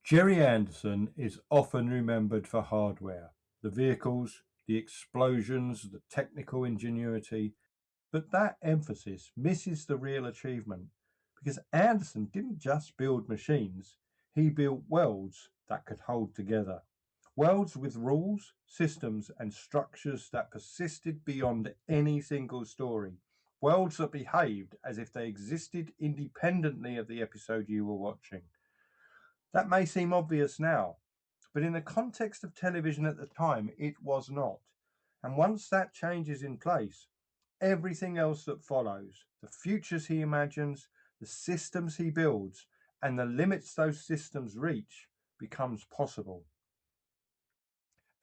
Gerry Anderson is often remembered for hardware, the vehicles, the explosions, the technical ingenuity, but that emphasis misses the real achievement because Anderson didn't just build machines, he built worlds that could hold together. Worlds with rules, systems, and structures that persisted beyond any single story. Worlds that behaved as if they existed independently of the episode you were watching. That may seem obvious now, but in the context of television at the time, it was not. And once that change is in place, everything else that follows, the futures he imagines, the systems he builds, and the limits those systems reach, becomes possible.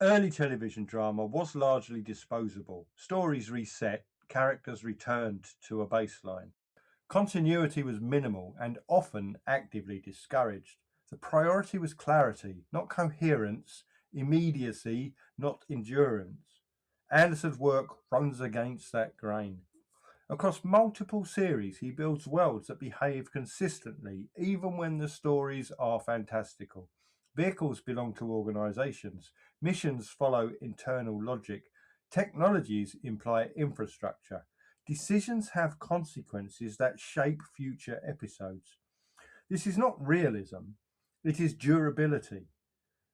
Early television drama was largely disposable. Stories reset, characters returned to a baseline. Continuity was minimal and often actively discouraged. The priority was clarity, not coherence, immediacy, not endurance. Anderson's work runs against that grain. Across multiple series, he builds worlds that behave consistently, even when the stories are fantastical. Vehicles belong to organizations. Missions follow internal logic. Technologies imply infrastructure. Decisions have consequences that shape future episodes. This is not realism, it is durability.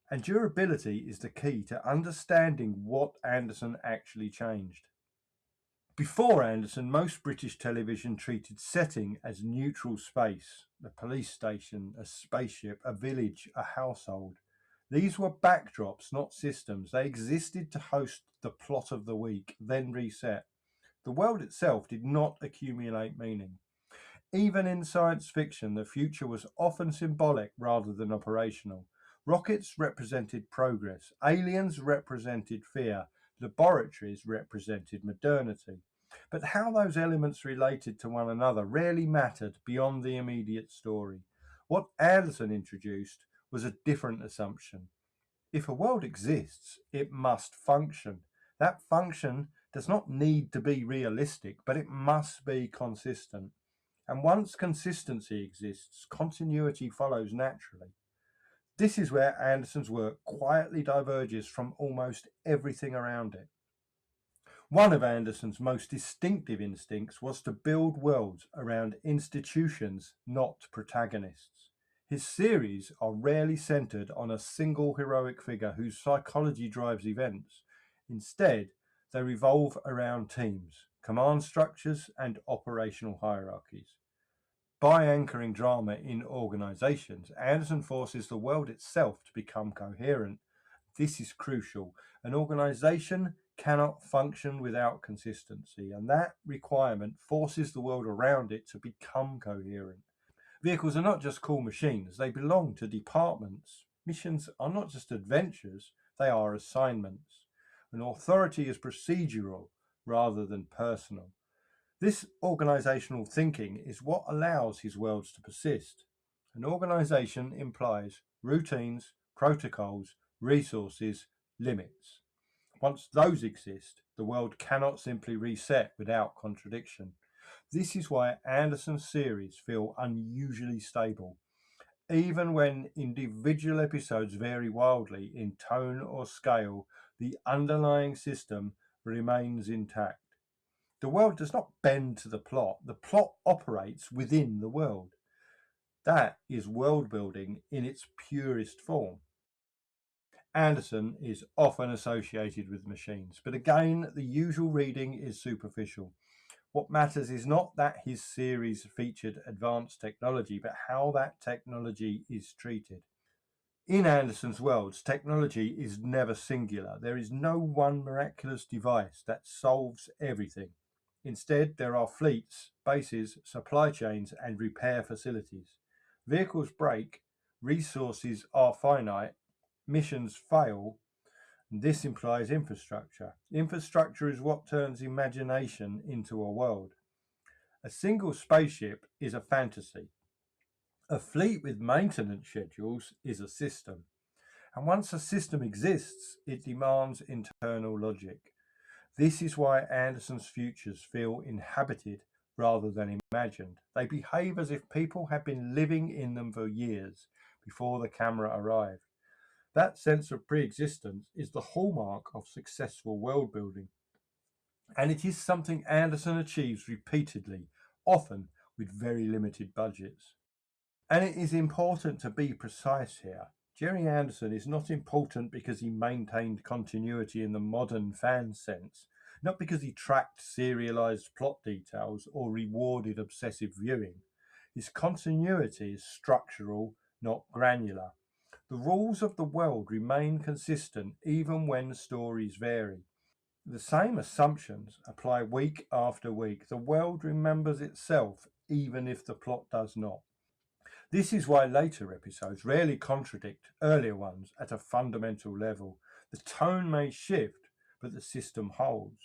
And durability is the key to understanding what Anderson actually changed. Before Anderson, most British television treated setting as neutral space, a police station, a spaceship, a village, a household. These were backdrops, not systems. They existed to host the plot of the week, then reset. The world itself did not accumulate meaning. Even in science fiction, the future was often symbolic rather than operational. Rockets represented progress, aliens represented fear, laboratories represented modernity. But how those elements related to one another rarely mattered beyond the immediate story. What Anderson introduced was a different assumption. If a world exists, it must function. That function does not need to be realistic, but it must be consistent. And once consistency exists, continuity follows naturally. This is where Anderson's work quietly diverges from almost everything around it. One of Anderson's most distinctive instincts was to build worlds around institutions, not protagonists. His series are rarely centered on a single heroic figure whose psychology drives events. Instead, they revolve around teams, command structures, and operational hierarchies. By anchoring drama in organizations, Anderson forces the world itself to become coherent. This is crucial. An organization cannot function without consistency, and that requirement forces the world around it to become coherent. Vehicles are not just cool machines, they belong to departments. Missions are not just adventures, they are assignments. An authority is procedural rather than personal. This organizational thinking is what allows his worlds to persist. An organization implies routines, protocols, resources, limits. Once those exist, the world cannot simply reset without contradiction. This is why Anderson's series feel unusually stable. Even when individual episodes vary wildly in tone or scale, the underlying system remains intact. The world does not bend to the plot operates within the world. That is world building in its purest form. Anderson is often associated with machines, but again, the usual reading is superficial. What matters is not that his series featured advanced technology, but how that technology is treated. In Anderson's worlds, technology is never singular. There is no one miraculous device that solves everything. Instead, there are fleets, bases, supply chains, and repair facilities. Vehicles break, resources are finite, missions fail. This implies infrastructure. Infrastructure is what turns imagination into a world. A single spaceship is a fantasy. A fleet with maintenance schedules is a system. And once a system exists, it demands internal logic. This is why Anderson's futures feel inhabited rather than imagined. They behave as if people have been living in them for years, before the camera arrived. That sense of pre-existence is the hallmark of successful world building. And it is something Anderson achieves repeatedly, often with very limited budgets. And it is important to be precise here. Gerry Anderson is not important because he maintained continuity in the modern fan sense, not because he tracked serialized plot details or rewarded obsessive viewing. His continuity is structural, not granular. The rules of the world remain consistent even when stories vary. The same assumptions apply week after week. The world remembers itself even if the plot does not. This is why later episodes rarely contradict earlier ones at a fundamental level. The tone may shift, but the system holds.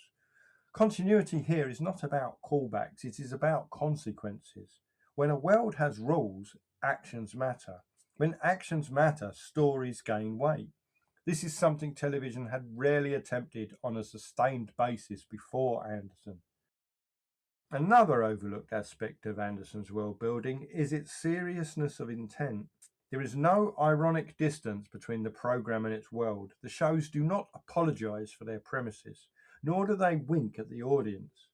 Continuity here is not about callbacks, it is about consequences. When a world has rules, actions matter. When actions matter, stories gain weight. This is something television had rarely attempted on a sustained basis before Anderson. Another overlooked aspect of Anderson's world building is its seriousness of intent. There is no ironic distance between the program and its world. The shows do not apologize for their premises, nor do they wink at the audience.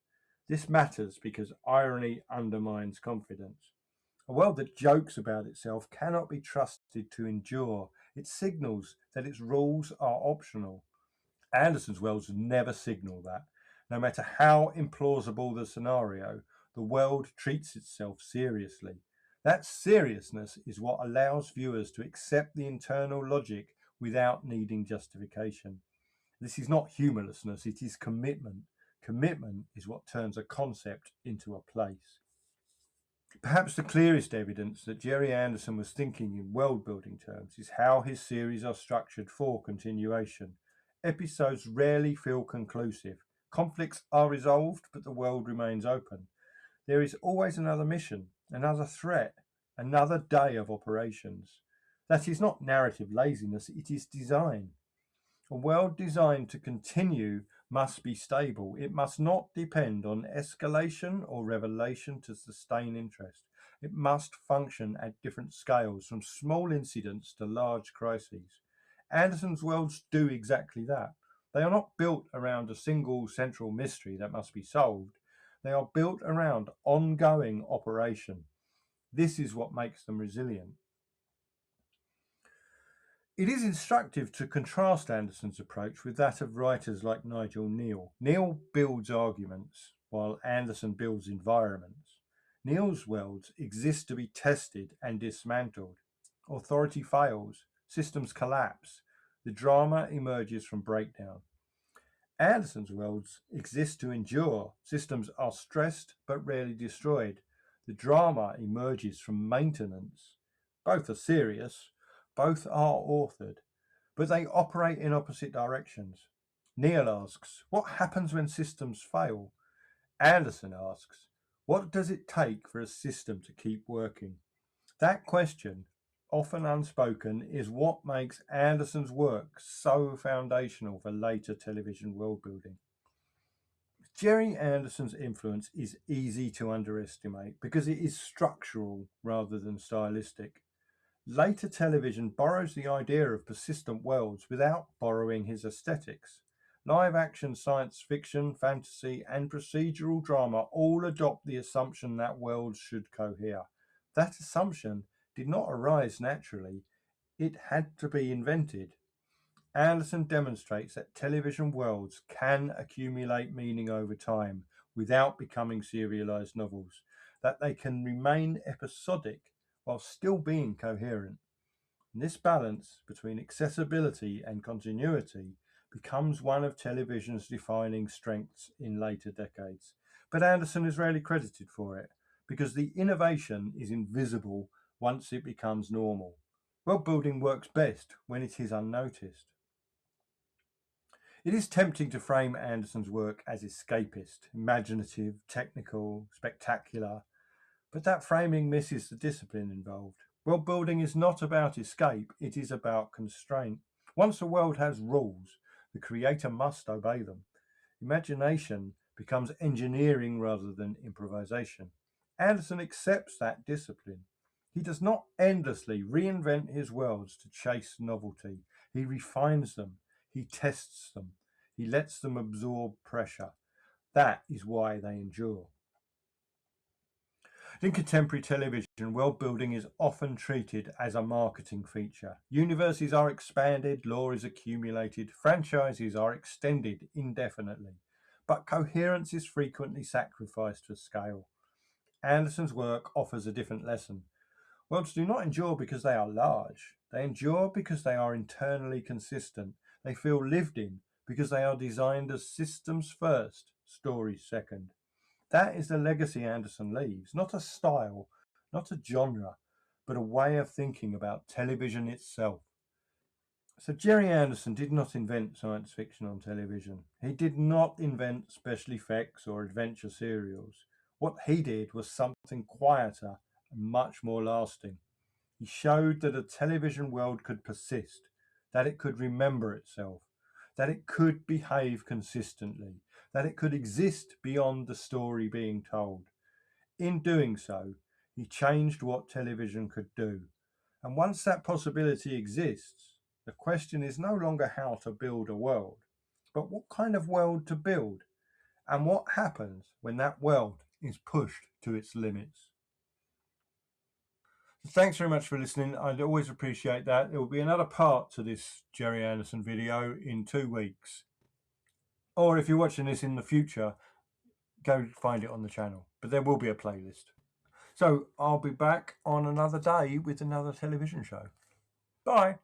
This matters because irony undermines confidence. A world that jokes about itself cannot be trusted to endure. It signals that its rules are optional. Anderson's worlds never signal that. No matter how implausible the scenario, the world treats itself seriously. That seriousness is what allows viewers to accept the internal logic without needing justification. This is not humorlessness, it is commitment. Commitment is what turns a concept into a place. Perhaps the clearest evidence that Gerry Anderson was thinking in world-building terms is how his series are structured for continuation. Episodes rarely feel conclusive. Conflicts are resolved, but the world remains open. There is always another mission, another threat, another day of operations. That is not narrative laziness, it is design. A world designed to continue must be stable. It must not depend on escalation or revelation to sustain interest. It must function at different scales, from small incidents to large crises. Anderson's worlds do exactly that. They are not built around a single central mystery that must be solved. They are built around ongoing operation. This is what makes them resilient. It is instructive to contrast Anderson's approach with that of writers like Nigel Neal. Neal builds arguments, while Anderson builds environments. Neal's worlds exist to be tested and dismantled. Authority fails, systems collapse, the drama emerges from breakdown. Anderson's worlds exist to endure. Systems are stressed but rarely destroyed. The drama emerges from maintenance. Both are serious, both are authored, but they operate in opposite directions. Neal asks, what happens when systems fail? Anderson asks, what does it take for a system to keep working? That question, often unspoken, is what makes Anderson's work so foundational for later television world building. Gerry Anderson's influence is easy to underestimate because it is structural rather than stylistic. Later television borrows the idea of persistent worlds without borrowing his aesthetics. Live action, science fiction, fantasy, and procedural drama all adopt the assumption that worlds should cohere. That assumption did not arise naturally, it had to be invented. Anderson demonstrates that television worlds can accumulate meaning over time without becoming serialized novels, that they can remain episodic while still being coherent. And this balance between accessibility and continuity becomes one of television's defining strengths in later decades. But Anderson is rarely credited for it because the innovation is invisible once it becomes normal. World building works best when it is unnoticed. It is tempting to frame Anderson's work as escapist, imaginative, technical, spectacular, but that framing misses the discipline involved. World building is not about escape, it is about constraint. Once a world has rules, the creator must obey them. Imagination becomes engineering rather than improvisation. Anderson accepts that discipline. He does not endlessly reinvent his worlds to chase novelty. He refines them. He tests them. He lets them absorb pressure. That is why they endure. In contemporary television, world building is often treated as a marketing feature. Universes are expanded, lore is accumulated, franchises are extended indefinitely. But coherence is frequently sacrificed for scale. Anderson's work offers a different lesson. Worlds do not endure because they are large. They endure because they are internally consistent. They feel lived in because they are designed as systems first, stories second. That is the legacy Anderson leaves, not a style, not a genre, but a way of thinking about television itself. So Gerry Anderson did not invent science fiction on television. He did not invent special effects or adventure serials. What he did was something quieter and much more lasting. He showed that a television world could persist, that it could remember itself, that it could behave consistently, that it could exist beyond the story being told. In doing so, he changed what television could do. And once that possibility exists, the question is no longer how to build a world, but what kind of world to build, and what happens when that world is pushed to its limits. Thanks very much for listening. I'd always appreciate that. There will be another part to this Gerry Anderson video in 2 weeks. Or if you're watching this in the future, go find it on the channel. But there will be a playlist. So I'll be back on another day with another television show. Bye.